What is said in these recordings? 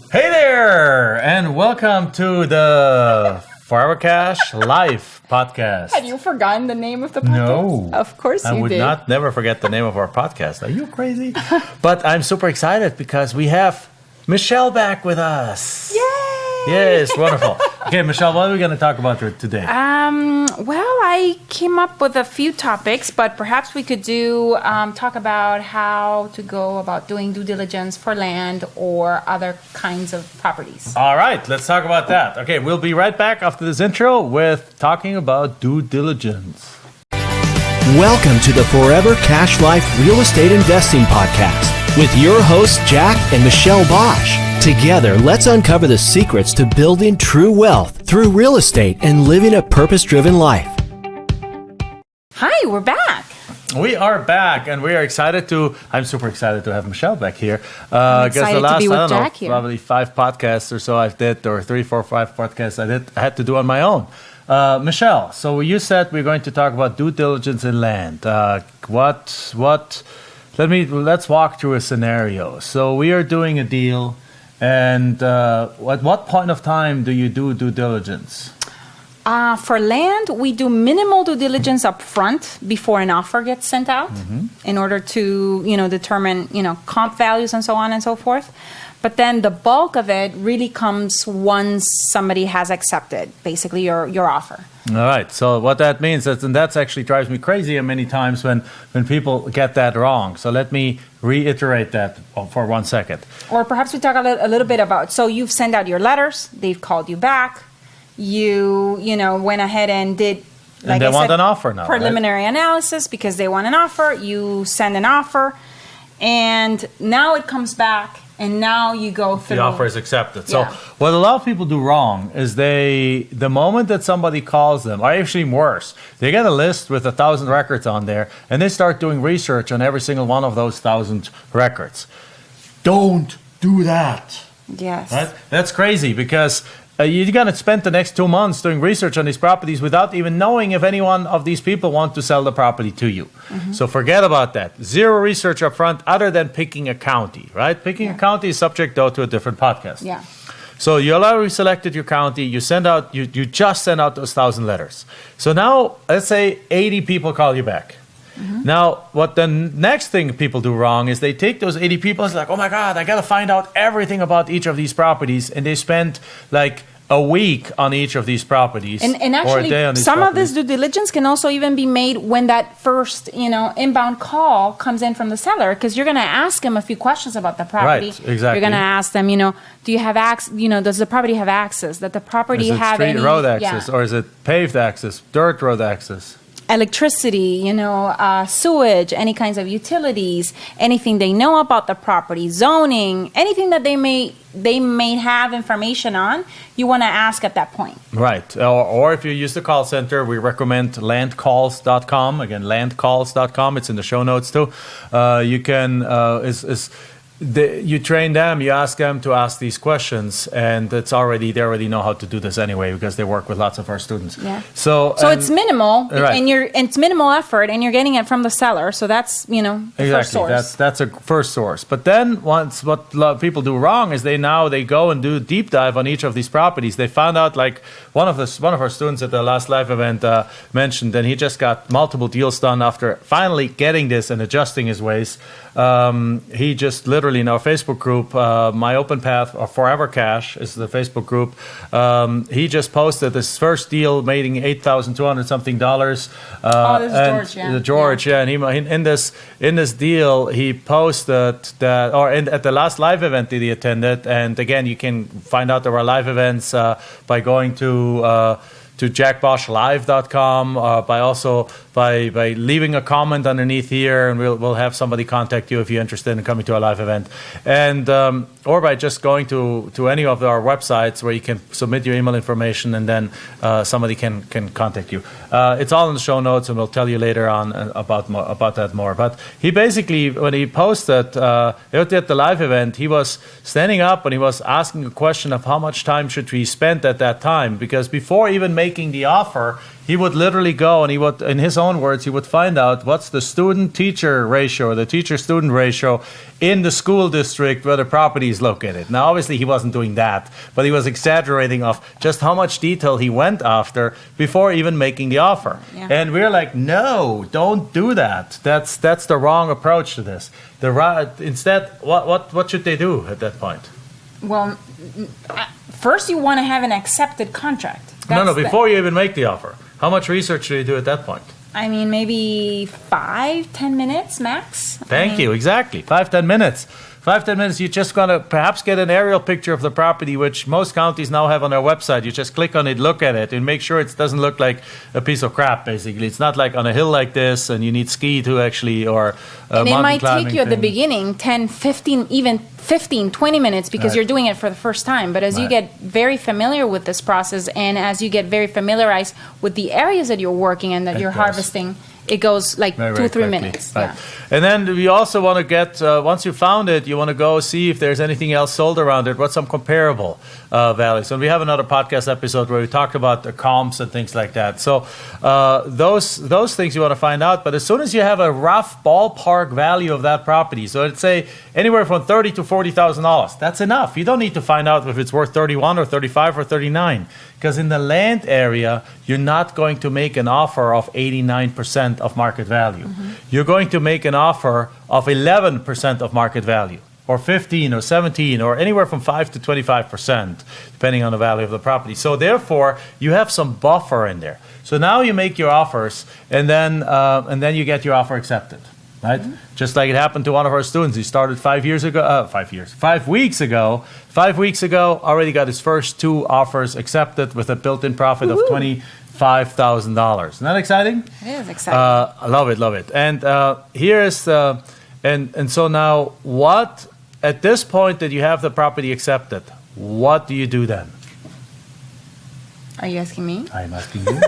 Hey there, and welcome to the Forever Cash Live podcast. Had you forgotten the name of the podcast? No. Of course you did. I would not never forget the name of our podcast. Are you crazy? But I'm super excited because we have Michelle back with us. Yay! Yes, wonderful. Okay, Michelle, what are we going to talk about today? Well, I came up with a few topics, but perhaps we could talk about how to go about doing due diligence for land or other kinds of properties. All right, let's talk about that. Okay, we'll be right back after this intro with talking about due diligence. Welcome to the Forever Cash Life Real Estate Investing Podcast with your hosts, Jack and Michelle Bosch. Together, let's uncover the secrets to building true wealth through real estate and living a purpose-driven life. Hi, we're back. We are back, and we are excited I'm super excited to have Michelle back here. I'm excited the last, to be with I don't know, Jack here. Probably 5 podcasts or so I did, or 3, 4, 5 podcasts I had to do on my own. Michelle, so you said we're going to talk about due diligence in land. Let's walk through a scenario. So we are doing a deal, and at what point of time do you do due diligence? For land, we do minimal due diligence up front before an offer gets sent out in order to, determine, comp values and so on and so forth. But then the bulk of it really comes once somebody has accepted, basically, your offer. All right. So what that means is, and that actually drives me crazy many times when people get that wrong. So let me reiterate that for 1 second. Or perhaps we talk a little bit about, so you've sent out your letters, they've called you back, you went ahead and did, like and they I want said, an offer now, preliminary analysis because they want an offer. You send an offer, and now it comes back. And now you go through. The offer is accepted. Yeah. So what a lot of people do wrong is the moment that somebody calls them, or actually worse, they get a list with 1,000 records on there, and they start doing research on every single one of those 1,000 records. Don't do that. Yes. Right? That's crazy because you're going to spend the next 2 months doing research on these properties without even knowing if any one of these people want to sell the property to you. So forget about that. Zero research up front other than picking a county, right? Picking a county is subject, though, to a different podcast. Yeah. So you already selected your county. You just send out those 1,000 letters. So now, let's say 80 people call you back. Now, what the next thing people do wrong is they take those 80 people and it's like, oh my God, I got to find out everything about each of these properties. And they spend like a week on each of these properties. And or a day on actually, these some of properties. this due diligence can also even be made when that first, inbound call comes in from the seller, because you're going to ask them a few questions about the property. Right, exactly. You're going to ask them, do you have access? Does the property have access? That the property Is it have street any road access or is it paved access, dirt road access? Electricity, sewage, any kinds of utilities, anything they know about the property, zoning, anything that they may have information on, you want to ask at that point. Right. Or if you use the call center, we recommend landcalls.com. Again, landcalls.com. It's in the show notes too. You can you train them, you ask them to ask these questions, and they already know how to do this anyway because they work with lots of our students. Yeah. So it's minimal, right. and it's minimal effort, and you're getting it from the seller. So that's the first source. That's a first source. But then what a lot of people do wrong is they go and do a deep dive on each of these properties. They found out, like one of our students at the last live event mentioned, and he just got multiple deals done after finally getting this and adjusting his ways. He just literally in our Facebook group, My Open Path or Forever Cash is the Facebook group. He just posted his first deal, making $8,200 something. This is George, yeah. George, yeah. And he in this deal, he posted that, at the last live event that he attended. And again, you can find out our live events by going to jackboschlive.com, by leaving a comment underneath here, and we'll have somebody contact you if you're interested in coming to a live event, and or by just going to any of our websites where you can submit your email information, and then somebody can contact you. It's all in the show notes, and we'll tell you later on about that more. But he basically, when he posted at the live event, he was standing up and he was asking a question of how much time should we spend at that time, because before even making the offer, he would literally go and he would, in his own words, he would find out what's the student-teacher ratio, or the teacher-student ratio in the school district where the property is located. Now, obviously, he wasn't doing that, but he was exaggerating of just how much detail he went after before even making the offer. Yeah. And we're like, no, don't do that. That's the wrong approach to this. Instead, what should they do at that point? Well, first you want to have an accepted contract. No, before you even make the offer. How much research do you do at that point? I mean, maybe 5-10 minutes max. Thank you. Exactly. 5-10 minutes. 5-10 minutes. You're just going to perhaps get an aerial picture of the property, which most counties now have on their website. You just click on it, look at it, and make sure it doesn't look like a piece of crap, basically. It's not like on a hill like this, and you need ski to actually, or And it mountain might climbing take you at the thing. beginning 10, 15, even 15, 20 minutes because Right. you're doing it for the first time. But as you Right. get very familiar with this process and as you get very familiarized with the areas that you're working and that It you're goes. harvesting, it goes like Very, 2-3 very quickly. minutes. Right. Yeah. And then you also want to get, once you found it, you want to go see if there's anything else sold around it. What's some comparable values? And we have another podcast episode where we talked about the comps and things like that. So those things you want to find out. But as soon as you have a rough ballpark value of that property, so let's say anywhere from $30,000 to $40,000, that's enough. You don't need to find out if it's worth 31 or 35 or 39. Because in the land area, you're not going to make an offer of 89% of market value. You're going to make an offer of 11% of market value, or 15 or 17, or anywhere from 5 to 25%, depending on the value of the property. So therefore, you have some buffer in there. So now you make your offers, and then you get your offer accepted. Right? Just like it happened to one of our students. He started 5 weeks ago. 5 weeks ago, already got his first 2 offers accepted with a built-in profit of $25,000. Isn't that exciting? It is exciting. I love it. And here is, and so now what, at this point that you have the property accepted, what do you do then? Are you asking me? I'm asking you.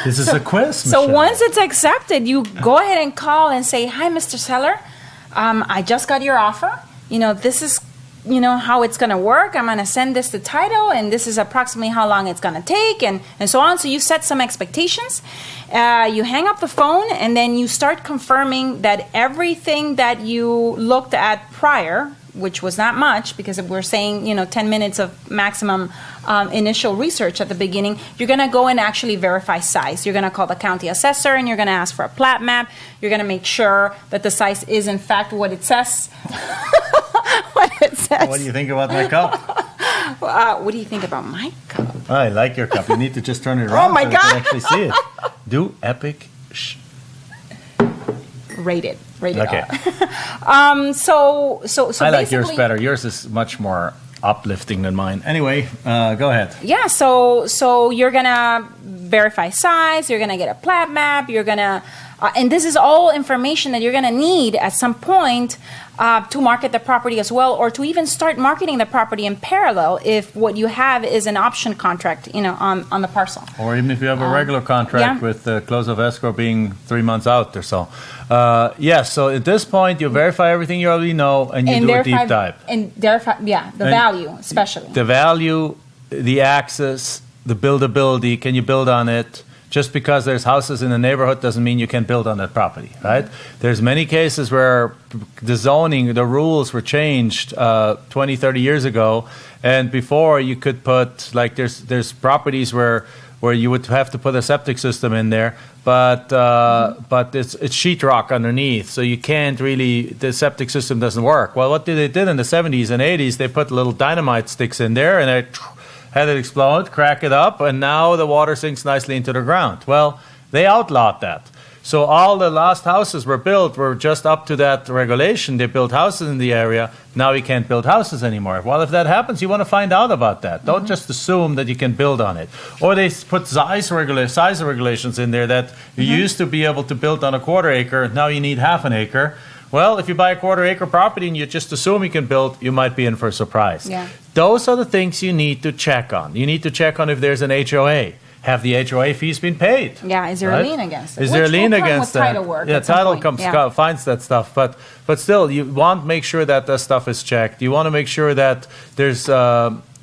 This is a quiz, So Michelle. once it's accepted, you go ahead and call and say, "Hi, Mr. Seller, I just got your offer. This is, how it's going to work. I'm going to send this to title, and this is approximately how long it's going to take, and so on." So you set some expectations. You hang up the phone, and then you start confirming that everything that you looked at prior, which was not much because we're saying 10 minutes of maximum initial research at the beginning, you're going to go and actually verify size. You're going to call the county assessor and you're going to ask for a plat map. You're going to make sure that the size is in fact what it says. What do you think about my cup? What do you think about my cup? I like your cup. You need to just turn it around my so we God. can actually see it. Do epic. Rated Okay. R. So I like yours basically- better. Yours is much more uplifting than mine. Anyway, go ahead. Yeah, so you're gonna verify size, you're gonna get a plat map, you're gonna, and this is all information that you're gonna need at some point to market the property as well, or to even start marketing the property in parallel if what you have is an option contract, on the parcel. Or even if you have a regular contract yeah. with the close of escrow being 3 months out or so. So at this point, you verify everything you already know, and you do a deep dive. And verify, the value especially. The value, the access, the buildability, can you build on it? Just because there's houses in the neighborhood doesn't mean you can build on that property, right? There's many cases where the zoning, the rules were changed 20, 30 years ago, and before you could put, like there's properties where you would have to put a septic system in there, but it's sheetrock underneath, so you can't really, the septic system doesn't work. Well, what they did in the 70s and 80s, they put little dynamite sticks in there, and they had it explode, crack it up, and now the water sinks nicely into the ground. Well, they outlawed that. So all the last houses were built were just up to that regulation. They built houses in the area. Now you can't build houses anymore. Well, if that happens, you want to find out about that. Don't just assume that you can build on it. Or they put size regulations in there that you used to be able to build on a quarter acre. Now you need half an acre. Well, if you buy a quarter acre property and you just assume you can build, you might be in for a surprise. Yeah. Those are the things you need to check on. You need to check on if there's an HOA. Have the HOA fees been paid? Yeah, is there a lien against it? Is there a Which lien will come against with that? title work Yeah, at some title point. finds that stuff. But still, you want to make sure that the stuff is checked. You want to make sure that there's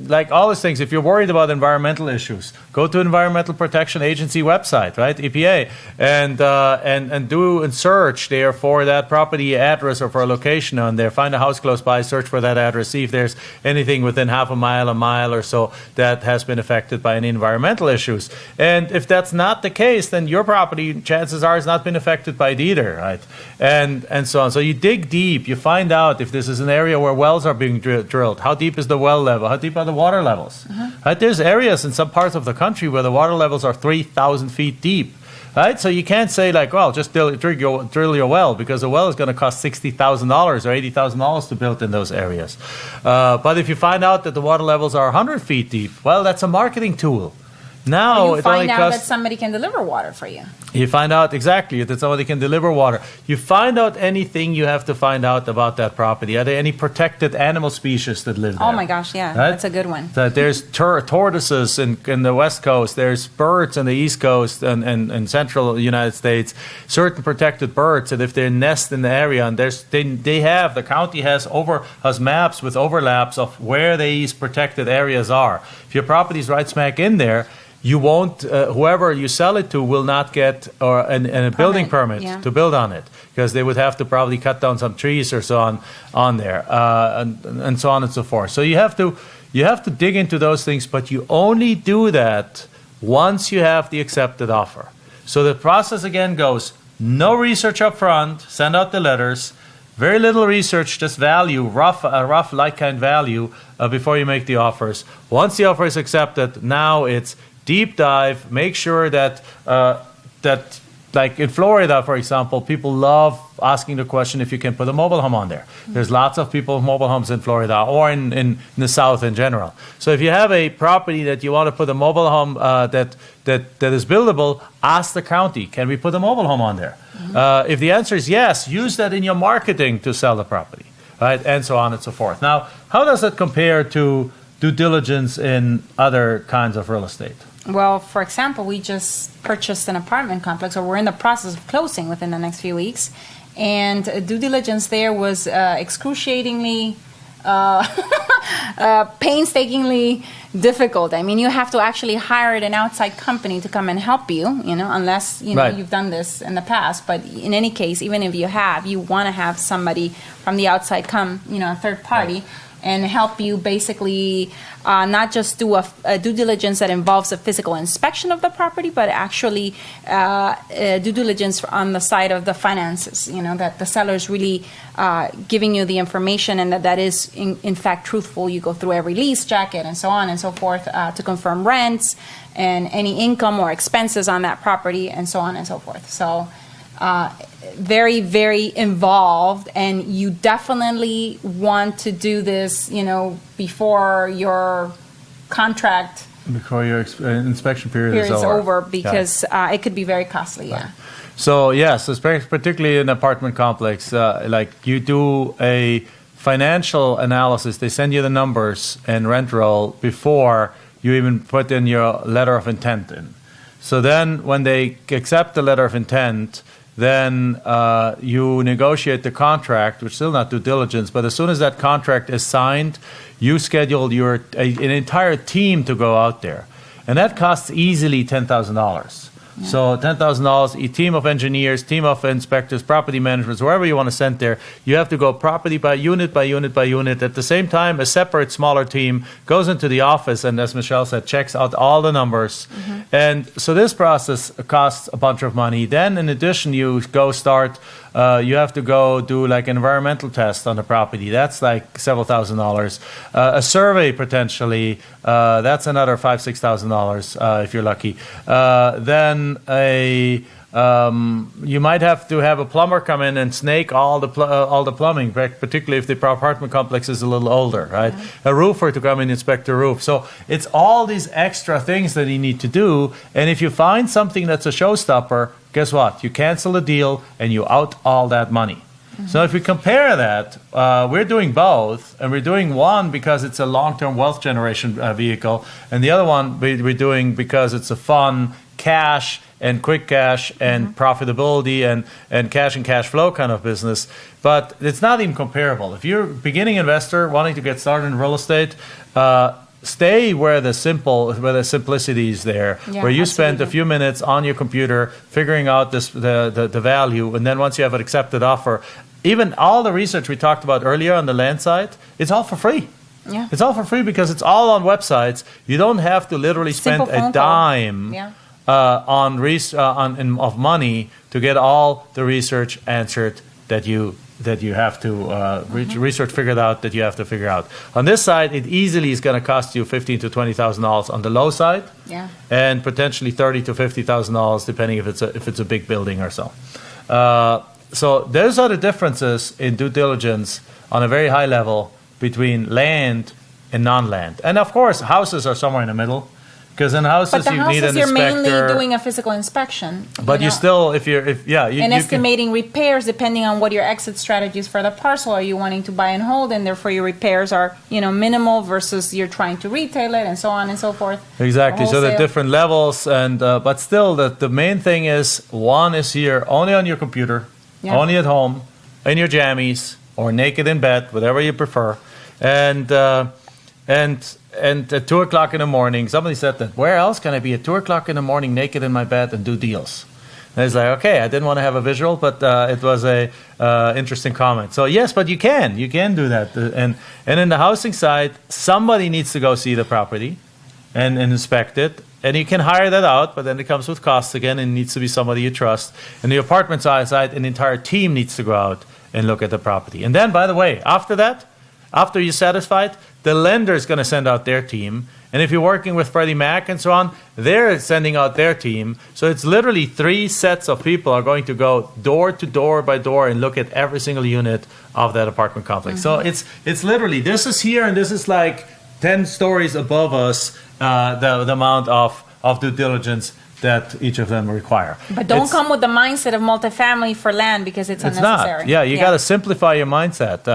like all these things, if you're worried about environmental issues, go to Environmental Protection Agency website, right, EPA, and do a search there for that property address or for a location on there. Find a house close by, search for that address, see if there's anything within half a mile or so that has been affected by any environmental issues. And if that's not the case, then your property, chances are, has not been affected by it either, right? And so on. So you dig deep, you find out if this is an area where wells are being drilled. How deep is the well level? How deep are the water levels? Right? There's areas in some parts of the country where the water levels are 3,000 feet deep. Right? So you can't say like, well, just drill your well, because a well is going to cost $60,000 or $80,000 to build in those areas. But if you find out that the water levels are 100 feet deep, well, that's a marketing tool. Now you find out that somebody can deliver water for you. You find out exactly that somebody can deliver water. You find out anything you have to find out about that property. Are there any protected animal species that live there? Oh my gosh, yeah, right? That's a good one. There's tortoises in the West Coast. There's birds on the East Coast and central United States. Certain protected birds that if they nest in the area, and the county has maps with overlaps of where these protected areas are. If your property is right smack in there, you won't, whoever you sell it to will not get a building permit to build on it, because they would have to probably cut down some trees or so on there, and so on and so forth. So you have to dig into those things, but you only do that once you have the accepted offer. So the process again goes, no research up front, send out the letters, very little research, just value, rough like-kind value before you make the offers. Once the offer is accepted, now it's deep dive, make sure that like in Florida, for example, people love asking the question if you can put a mobile home on there. There's lots of people with mobile homes in Florida or in the South in general. So if you have a property that you want to put a mobile home that is buildable, ask the county, can we put a mobile home on there? If the answer is yes, use that in your marketing to sell the property, right? And so on and so forth. Now, how does that compare to due diligence in other kinds of real estate? Well, for example, we just purchased an apartment complex, or we're in the process of closing within the next few weeks, and due diligence there was excruciatingly, painstakingly difficult. I mean, you have to actually hire an outside company to come and help you, unless you've done this in the past. But in any case, even if you want to have somebody from the outside come, a third party. Right. And help you basically not just do a due diligence that involves a physical inspection of the property, but actually due diligence on the side of the finances, that the seller is really giving you the information and that is in fact truthful. You go through every lease jacket and so on and so forth to confirm rents and any income or expenses on that property and so on and so forth. So very, very involved, and you definitely want to do this, before your contract, before your inspection period is over, because it could be very costly. Right. So yes, particularly in an apartment complex, like you do a financial analysis. They send you the numbers and rent roll before you even put in your letter of intent in. So then, when they accept the letter of intent, then you negotiate the contract, which is still not due diligence, but as soon as that contract is signed, you schedule an entire team to go out there. And that costs easily $10,000. Yeah. So $10,000, a team of engineers, team of inspectors, property managers, wherever you want to send there, you have to go property by unit by unit by unit. At the same time, a separate, smaller team goes into the office and, as Michelle said, checks out all the numbers. Mm-hmm. And so this process costs a bunch of money. Then, in addition, you have to go do like an environmental test on the property. That's like several $1,000s. A survey, potentially, that's another $5,000-$6,000 if you're lucky. Then you might have to have a plumber come in and snake all the plumbing, particularly if the apartment complex is a little older, right? Yeah. A roofer to come and inspect the roof. So it's all these extra things that you need to do. And if you find something that's a showstopper, guess what? You cancel the deal and you out all that money. Mm-hmm. So if we compare that, we're doing both, and we're doing one because it's a long-term wealth generation vehicle, and the other one we're doing because it's a fun cash and quick cash and profitability and cash flow kind of business. But it's not even comparable. If you're a beginning investor wanting to get started in real estate, stay where the simplicity is there, Yeah, where you spend a absolutely. few minutes on your computer figuring out the value, and then once you have an accepted offer, even all the research we talked about earlier on the land side, it's all for free. Yeah. It's all for free because it's all on websites. You don't have to literally spend Simple phone a call. dime Yeah. of money to get all the research answered that you have to research figured out that you have to figure out. On this side, it easily is going to cost you $15,000 to $20,000 on the low side, Yeah. and potentially $30,000 to $50,000 depending if it's a big building or so. So those are the differences in due diligence on a very high level between land and non-land. And of course, houses are somewhere in the middle, because in houses But the you need houses, an you're inspector. mainly doing a physical inspection. But you know, still, you and can- estimating repairs depending on what your exit strategies for the parcel. Are you wanting to buy and hold, and therefore your repairs are minimal versus you're trying to retail it, and so on and so forth. Exactly. Or So the wholesale. different levels, and but still, the main thing is one is here only on your computer, Yeah. only at home, in your jammies or naked in bed, whatever you prefer, and at 2:00 in the morning, somebody said that. Where else can I be at 2:00 in the morning naked in my bed and do deals? And it's like, okay, I didn't want to have a visual, but it was a interesting comment. So yes, but you can do that, and in the housing side, somebody needs to go see the property and inspect it. And you can hire that out, but then it comes with costs again, and it needs to be somebody you trust. And the apartment side, an entire team needs to go out and look at the property. And then, by the way, after that, after you're satisfied, the lender is going to send out their team. And if you're working with Freddie Mac and so on, they're sending out their team. So it's literally 3 sets of people are going to go door to door by door and look at every single unit of that apartment complex. So it's literally, this is here and this is like 10 stories above us, the amount of due diligence that each of them require. But don't It's- come with the mindset of multifamily for land because it's It's unnecessary. not. Yeah, you got to simplify your mindset.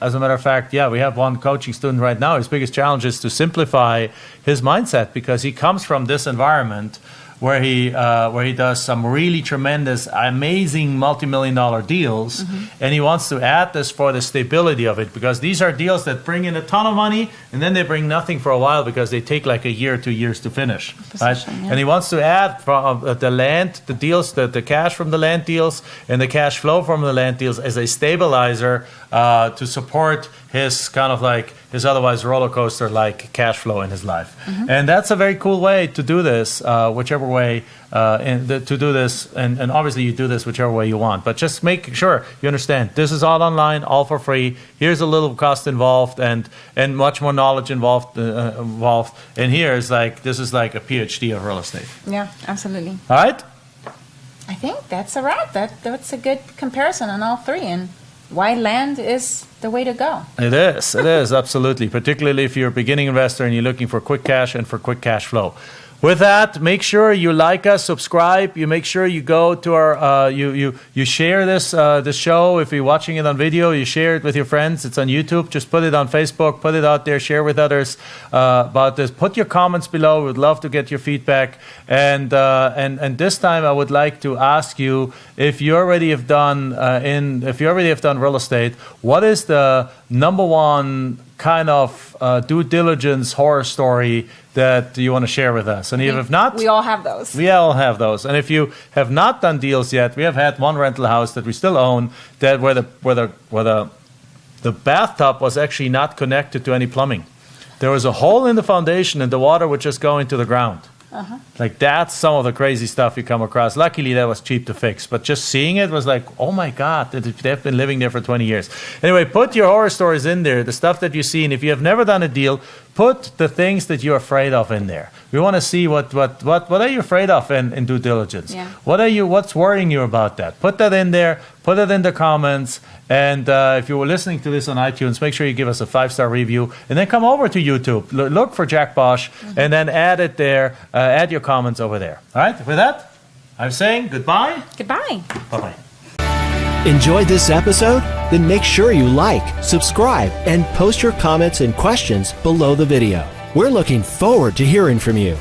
As a matter of fact, we have one coaching student right now. His biggest challenge is to simplify his mindset because he comes from this environment where he does some really tremendous, amazing multi-million-dollar deals, and he wants to add this for the stability of it because these are deals that bring in a ton of money and then they bring nothing for a while because they take like a year, 2 years to finish. Right? Yeah. And he wants to add from the land, the deals, the cash from the land deals and the cash flow from the land deals as a stabilizer to support his kind of like his otherwise roller coaster like cash flow in his life. And that's a very cool way to do this, whichever way to do this. And obviously you do this whichever way you want. But just make sure you understand this is all online, all for free. Here's a little cost involved and much more knowledge involved. And here is like, this is like a PhD of real estate. Yeah, absolutely. All right? I think that's a wrap. That's a good comparison on all three and why land is the way to go. It is, absolutely. Particularly if you're a beginning investor and you're looking for quick cash and for quick cash flow. With that, make sure you like us, subscribe. You make sure you go to our, you share this show. If you're watching it on video, you share it with your friends. It's on YouTube. Just put it on Facebook. Put it out there. Share with others about this. Put your comments below. We'd love to get your feedback. And this time, I would like to ask you if you already have done real estate. What is the number one kind of due diligence horror story that you want to share with us? And if not, We all have those. we all have those. And if you have not done deals yet, we have had one rental house that we still own that where the bathtub was actually not connected to any plumbing. There was a hole in the foundation and the water would just go into the ground. Like that's some of the crazy stuff you come across. Luckily, that was cheap to fix. But just seeing it was like, oh my God, they've been living there for 20 years. Anyway, put your horror stories in there, the stuff that you've seen. If you have never done a deal, put the things that you're afraid of in there. We want to see what are you afraid of in due diligence? Yeah. What's worrying you about that? Put that in there. Put it in the comments. And if you were listening to this on iTunes, make sure you give us a 5-star review. And then come over to YouTube. Look for Jack Bosch. And then add it there. Add your comments over there. All right? With that, I'm saying goodbye. Goodbye. Bye-bye. Enjoyed this episode? Then make sure you like, subscribe, and post your comments and questions below the video. We're looking forward to hearing from you.